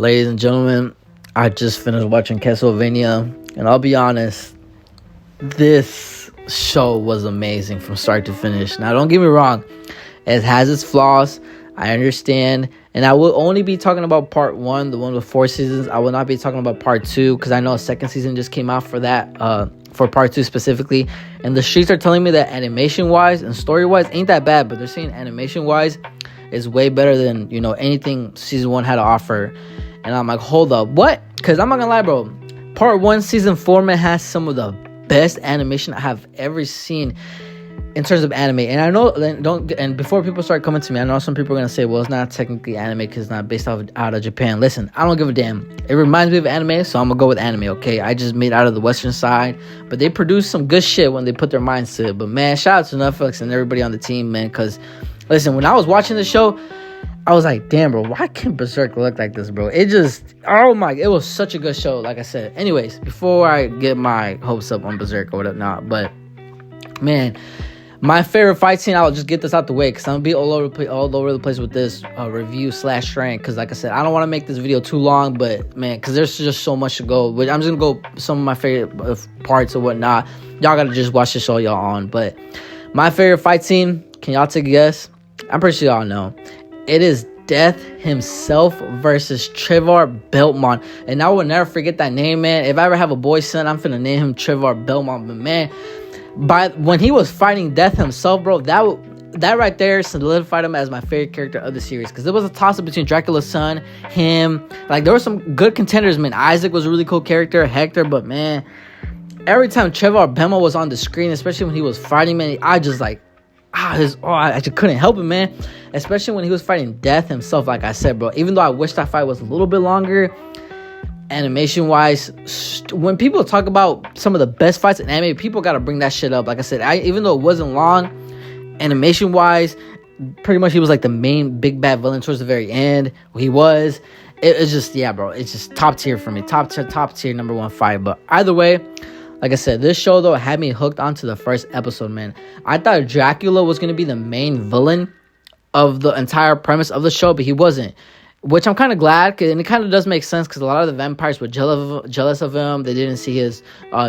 Ladies and gentlemen, I just finished watching Castlevania, and I'll be honest, this show was amazing from start to finish. Now, don't get me wrong, it has its flaws. I understand, and I will only be talking about part one, the one with 4 seasons. I will not be talking about part two because I know a second season just came out for that, for part two specifically. And the streets are telling me that animation-wise and story-wise ain't that bad, but they're saying animation-wise is way better than, anything season one had to offer. And I'm like, hold up, what? Because I'm not gonna lie, bro, part one season 4, man, has some of the best animation I have ever seen in terms of anime. And I know, and before people start coming to me, I know some people are gonna say, well, it's not technically anime because it's not based out of Japan. Listen, I don't give a damn. It reminds me of anime, so I'm gonna go with anime, okay? I just made out of the Western side, but they produce some good shit when they put their minds to it. But man, shout out to Netflix and everybody on the team, man, because listen, when I was watching the show, I was like, damn, bro, why can't Berserk look like this, bro? It was such a good show, like I said. Anyways, before I get my hopes up on Berserk or whatnot, but man, my favorite fight scene, I'll just get this out the way because I'm gonna be all over the place with this review / rank. Because like I said, I don't want to make this video too long, but man, because there's just so much to go. But I'm just gonna go some of my favorite parts or whatnot. Y'all gotta just watch the show y'all on. But my favorite fight scene, can y'all take a guess? I'm pretty sure y'all know. It is Death himself versus Trevor Belmont. And I will never forget that name, man. If I ever have a boy son, I'm finna name him Trevor Belmont. But man, when he was fighting Death himself, bro, that right there solidified him as my favorite character of the series. Because it was a toss-up between Dracula's son, him. Like, there were some good contenders, man. Isaac was a really cool character, Hector. But man, every time Trevor Belmont was on the screen, especially when he was fighting, man, I just like, I just couldn't help it, man. Especially when he was fighting Death himself, like I said, bro. Even though I wish that fight was a little bit longer, animation-wise, when people talk about some of the best fights in anime, people got to bring that shit up. Like I said, even though it wasn't long, animation-wise, pretty much he was like the main big bad villain towards the very end. It's just, yeah, bro. It's just top tier for me. Top tier number one fight. But either way, like I said, this show, though, had me hooked onto the first episode, man. I thought Dracula was going to be the main villain of the entire premise of the show, but he wasn't. Which I'm kind of glad, and it kind of does make sense, because a lot of the vampires were jealous of him. They didn't see his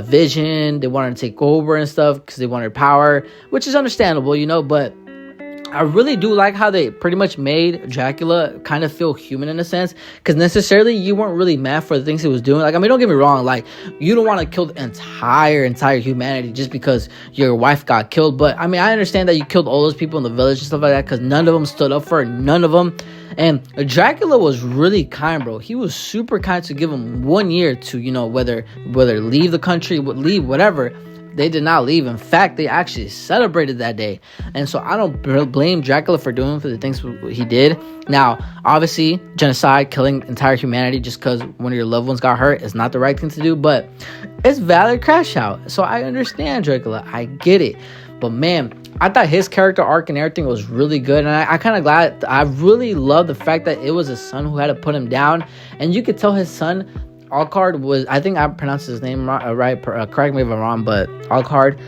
vision. They wanted to take over and stuff, because they wanted power, which is understandable, but I really do like how they pretty much made Dracula kind of feel human in a sense, because necessarily you weren't really mad for the things he was doing. Like, I mean, don't get me wrong, like, you don't want to kill the entire humanity just because your wife got killed. But I mean, I understand that you killed all those people in the village and stuff like that, because none of them stood up for it, none of them. And Dracula was really kind, bro. He was super kind to give him 1 year to, whether leave the country, leave, whatever. They did not leave. In fact, they actually celebrated that day. And so I don't blame Dracula for doing the things he did. Now, obviously, genocide, killing entire humanity just because one of your loved ones got hurt is not the right thing to do. But it's valid crash out. So I understand Dracula. I get it. But man, I thought his character arc and everything was really good. And I kind of glad. I really love the fact that it was his son who had to put him down. And you could tell his son, Alucard, was, I think I pronounced his name right, correct me if I'm wrong, but Alucard,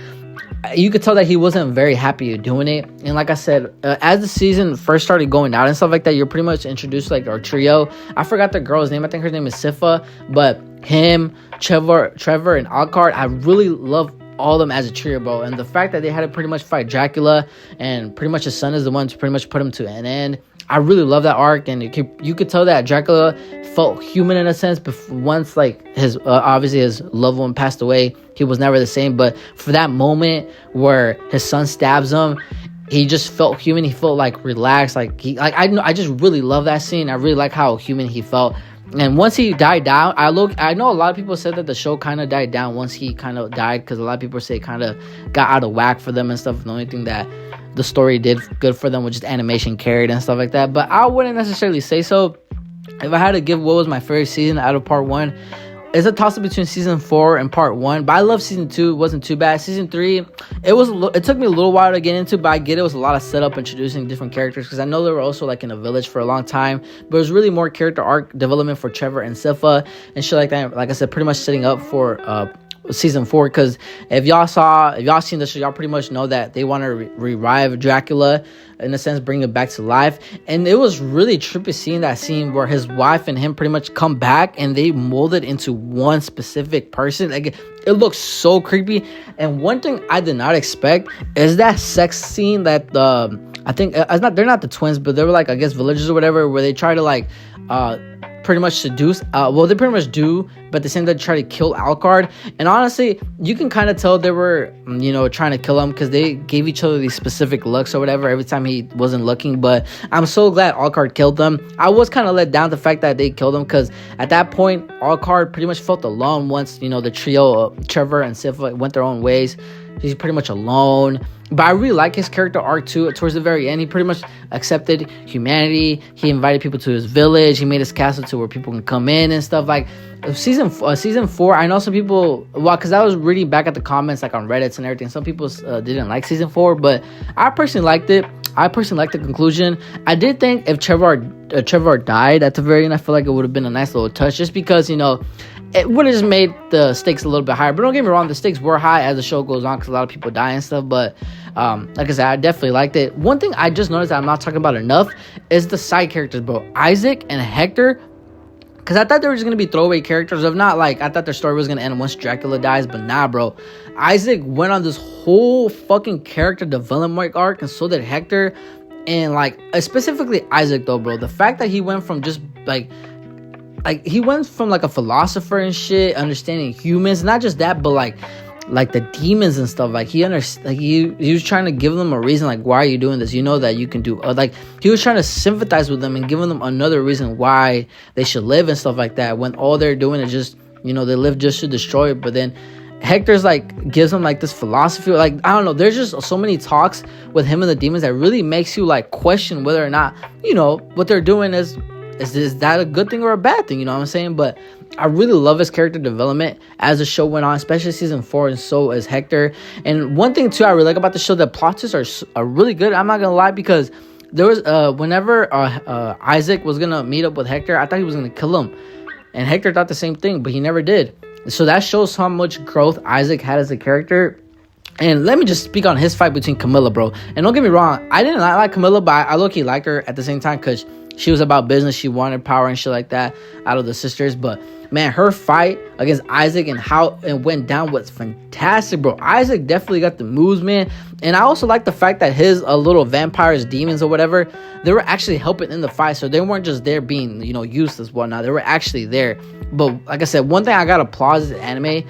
you could tell that he wasn't very happy doing it. And like I said, as the season first started going out and stuff like that, you're pretty much introduced like our trio. I forgot the girl's name. I think her name is Sifa, but him, Trevor, and Alucard, I really love all of them as a trio, bro. And the fact that they had to pretty much fight Dracula, and pretty much his son is the one to pretty much put him to an end, I really love that arc. And you could tell that Dracula felt human in a sense. Once like his obviously his loved one passed away, he was never the same. But for that moment where his son stabs him, he just felt human. He felt like relaxed. I just really love that scene. I really like how human he felt. And once he died down, I know a lot of people said that the show kind of died down once he kind of died, because a lot of people say it kind of got out of whack for them and stuff. The only thing that the story did good for them was just animation carried and stuff like that. But I wouldn't necessarily say so. If I had to give what was my favorite season out of part 1, it's a toss-up between season 4 and part 1. But I love season 2. It wasn't too bad. Season 3, it took me a little while to get into, but I get it was a lot of setup, introducing different characters, because I know they were also like in a village for a long time. But it was really more character arc development for Trevor and Sifa and shit like that. Like I said, pretty much setting up for season 4, because if y'all seen the show, y'all pretty much know that they want to revive Dracula. in a sense, bring it back to life. And it was really trippy seeing that scene where his wife and him pretty much come back and they molded into one specific person. Like, it looks so creepy. And one thing I did not expect is that sex scene that I think they're not the twins, but they were like, I guess, villagers or whatever, where they try to like pretty much seduce, well, they pretty much do, but at the same time try to kill Alucard. And honestly, you can kind of tell they were, trying to kill him, because they gave each other these specific looks or whatever every time he wasn't looking. But I'm so glad Alucard killed them. I was kind of let down the fact that they killed him, because at that point Alucard pretty much felt alone once the trio, Trevor and Sif, went their own ways. He's pretty much alone. But I really like his character arc too. Towards the very end, he pretty much accepted humanity. He invited people to his village. He made his castle to where people can come in and stuff. Like season 4, I know some people, well, because I was reading back at the comments like on Reddit and everything, some people didn't like season 4, but I personally liked it. I personally liked the conclusion. I did think if Trevor died at the very end, I feel like it would have been a nice little touch, just because it would have just made the stakes a little bit higher. But don't get me wrong, the stakes were high as the show goes on, because a lot of people die and stuff. But like I said, I definitely liked it. One thing I just noticed that I'm not talking about enough is the side characters, bro. Isaac and Hector, because I thought they were just going to be throwaway characters. If not, like, I thought their story was going to end once Dracula dies. But nah, bro. Isaac went on this whole fucking character development arc, and so did Hector. And, like, specifically Isaac, though, bro. The fact that he went from just, like he went from like a philosopher and shit, understanding humans, not just that, but like the demons and stuff. Like he was trying to give them a reason, like, why are you doing this? You know that you can do, like, he was trying to sympathize with them and giving them another reason why they should live and stuff like that, when all they're doing is just they live just to destroy it. But then Hector's like gives them like this philosophy, like, I don't know, there's just so many talks with him and the demons that really makes you like question whether or not what they're doing is that a good thing or a bad thing? You know what I'm saying? But I really love his character development as the show went on, especially season 4, and so is Hector. And one thing too I really like about the show, the plot twists are really good. I'm not gonna lie, because there was whenever Isaac was gonna meet up with Hector, I thought he was gonna kill him, and Hector thought the same thing, but he never did. So that shows how much growth Isaac had as a character. And let me just speak on his fight between Camilla, bro. And don't get me wrong, I didn't like Camilla, but I low-key liked her at the same time, because she was about business. She wanted power and shit like that out of the sisters. But man, her fight against Isaac and how it went down was fantastic, bro. Isaac definitely got the moves, man. And I also like the fact that his little vampires, demons or whatever, they were actually helping in the fight. So they weren't just there being, useless, whatnot. They were actually there. But like I said, one thing I gotta applaud this anime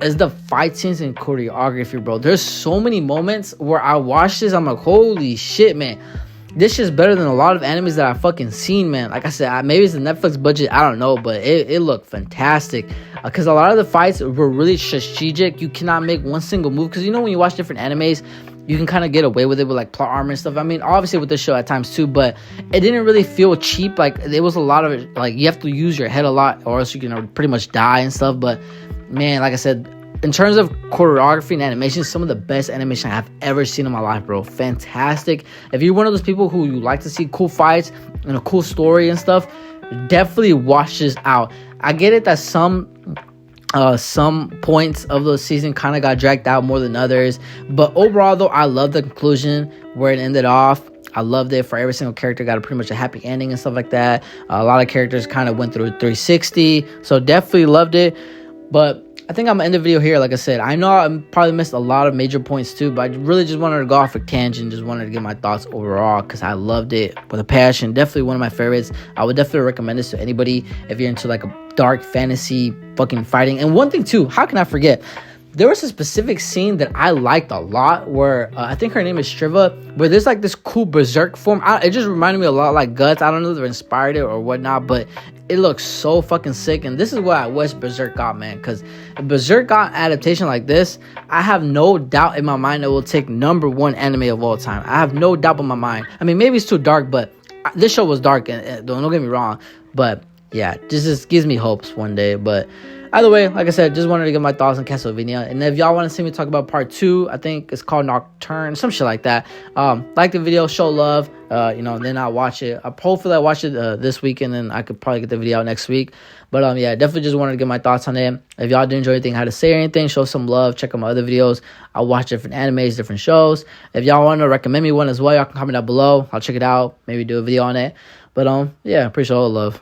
is the fight scenes and choreography, bro. There's so many moments where I watch this, I'm like, holy shit, man. This is better than a lot of animes that I've fucking seen, man. Like I said, maybe it's the Netflix budget, I don't know, but it looked fantastic. Because a lot of the fights were really strategic. You cannot make one single move. Because when you watch different animes, you can kind of get away with it with like plot armor and stuff. I mean, obviously with this show at times too, but it didn't really feel cheap. Like there was a lot of it, like you have to use your head a lot, or else you can pretty much die and stuff. But man, like I said, in terms of choreography and animation, some of the best animation I have ever seen in my life, bro. Fantastic. If you're one of those people who you like to see cool fights and a cool story and stuff, definitely watch this out. I get it that some points of the season kind of got dragged out more than others, but overall though, I love the conclusion where it ended off. I loved it. For every single character got pretty much a happy ending and stuff like that. A lot of characters kind of went through 360, so definitely loved it. But I think I'm gonna end the video here. Like I said, I know I probably missed a lot of major points too, but I really just wanted to go off a tangent, just wanted to get my thoughts overall, because I loved it with a passion. Definitely one of my favorites. I would definitely recommend this to anybody if you're into like a dark fantasy fucking fighting. And one thing too, how can I forget? There was a specific scene that I liked a lot where I think her name is Striva, where there's like this cool berserk form. It just reminded me a lot like Guts. I don't know if they inspired it or whatnot, but it looks so fucking sick. And this is what I wish Berserk got, man, because if Berserk got adaptation like this, I have no doubt in my mind it will take #1 anime of all time. I have no doubt in my mind. I mean, maybe it's too dark, but this show was dark, and don't get me wrong, but yeah, just gives me hopes one day. But either way, like I said, just wanted to get my thoughts on Castlevania. And if y'all want to see me talk about part 2, I think it's called Nocturne, some shit like that. Like the video, show love, then I'll watch it. Hopefully I watch it this weekend, and I could probably get the video out next week. But yeah, definitely just wanted to get my thoughts on it. If y'all did enjoy anything, how to say or anything, show some love, check out my other videos. I'll watch different animes, different shows. If y'all want to recommend me one as well, y'all can comment down below. I'll check it out, maybe do a video on it. But yeah, appreciate all the love.